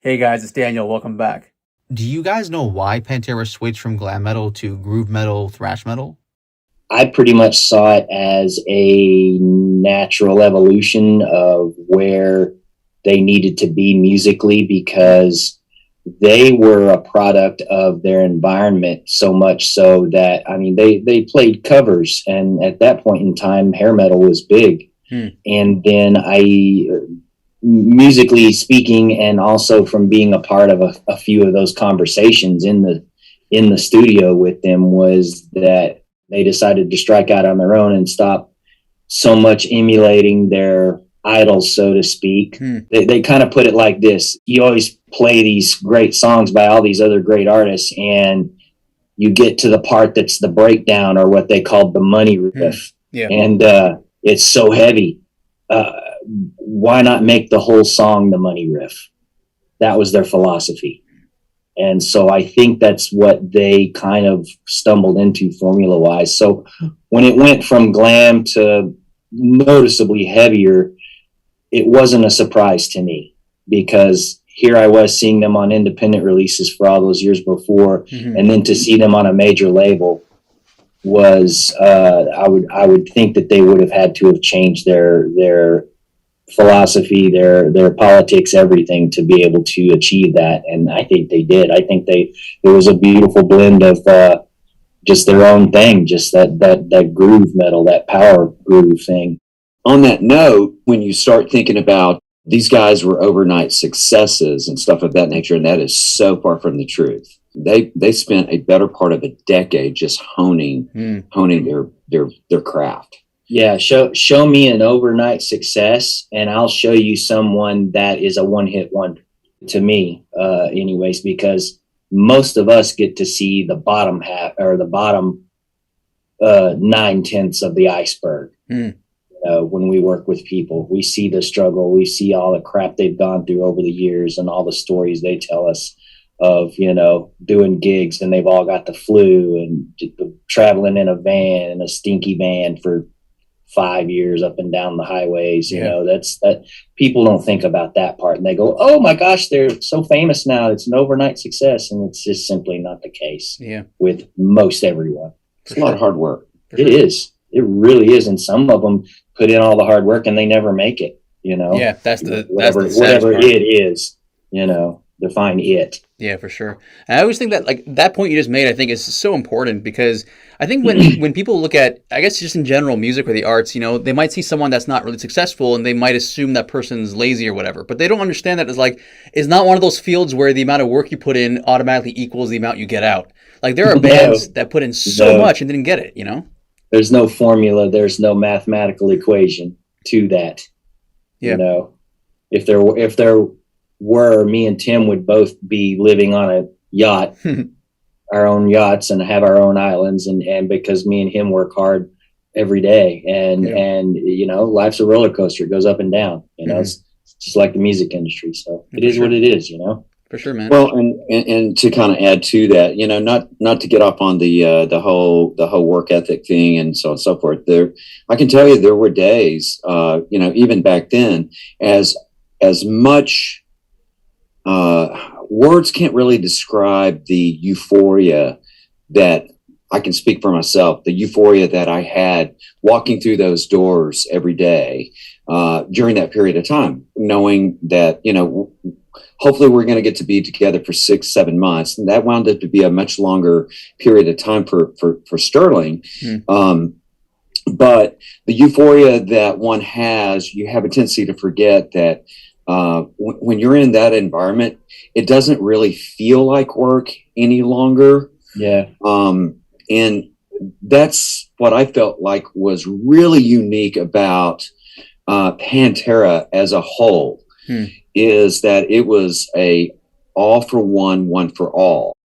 Hey guys, it's Daniel. Welcome back. Do you guys know why Pantera switched from glam metal to groove metal, thrash metal? I pretty much saw it as a natural evolution of where they needed to be musically because they were a product of their environment so much so that they played covers, and at that point in time hair metal was big. And then I musically speaking, and also from being a part of a few of those conversations in the studio with them, was that they decided to strike out on their own and stop so much emulating their idols, so to speak. They kind of put it like this: you always play these great songs by all these other great artists, and you get to the part that's the breakdown, or what they called the money riff. And it's so heavy. Why not make the whole song the money riff? That was their philosophy. And so I think that's what they kind of stumbled into formula wise. So when it went from glam to noticeably heavier, it wasn't a surprise to me, because here I was seeing them on independent releases for all those years before. And then to see them on a major label was, I would think that they would have had to have changed their philosophy, their politics, everything, to be able to achieve that. And I think they did. I think it was a beautiful blend of just their own thing, just that groove metal, that power groove thing. On that note, when you start thinking about these guys were overnight successes and stuff of that nature, and that is so far from the truth. They spent a better part of a decade just honing their craft. Yeah, show me an overnight success, and I'll show you someone that is a one-hit wonder, to me, anyways, because most of us get to see the bottom half, or the bottom 9/10 of the iceberg. When we work with people, we see the struggle, we see all the crap they've gone through over the years, and all the stories they tell us of, doing gigs, and they've all got the flu, and traveling in a van, in a stinky van for 5 years up and down the highways. That people don't think about that part, and they go, oh my gosh, they're so famous now, it's an overnight success. And it's just simply not the case with most everyone. It's a lot of hard work. It is. It really is. And some of them put in all the hard work and they never make it, That's the whatever it is, define it. Yeah, for sure. And I always think that, like, that point you just made, I think is so important, because I think when people look at, I guess just in general, music or the arts, they might see someone that's not really successful and they might assume that person's lazy or whatever. But they don't understand that it's not one of those fields where the amount of work you put in automatically equals the amount you get out. Like, there are bands that put in so much and didn't get it, There's no formula. There's no mathematical equation to that. If there were, me and Tim would both be living on a yacht, our own yachts, and have our own islands. And because me and him work hard every day, and life's a roller coaster. It goes up and down, it's just like the music industry. So it is what it is, For sure, man. Well, and to kind of add to that, not to get off on the whole work ethic thing and so on and so forth. I can tell you there were days, even back then, as much words can't really describe the euphoria that I can speak for myself. The euphoria that I had walking through those doors every day during that period of time, knowing that hopefully we're going to get to be together for 6-7 months. And that wound up to be a much longer period of time for Sterling. But the euphoria that one has, you have a tendency to forget that when you're in that environment, it doesn't really feel like work any longer. Yeah. And that's what I felt like was really unique about Pantera as a whole. Is that it was a all for one for all.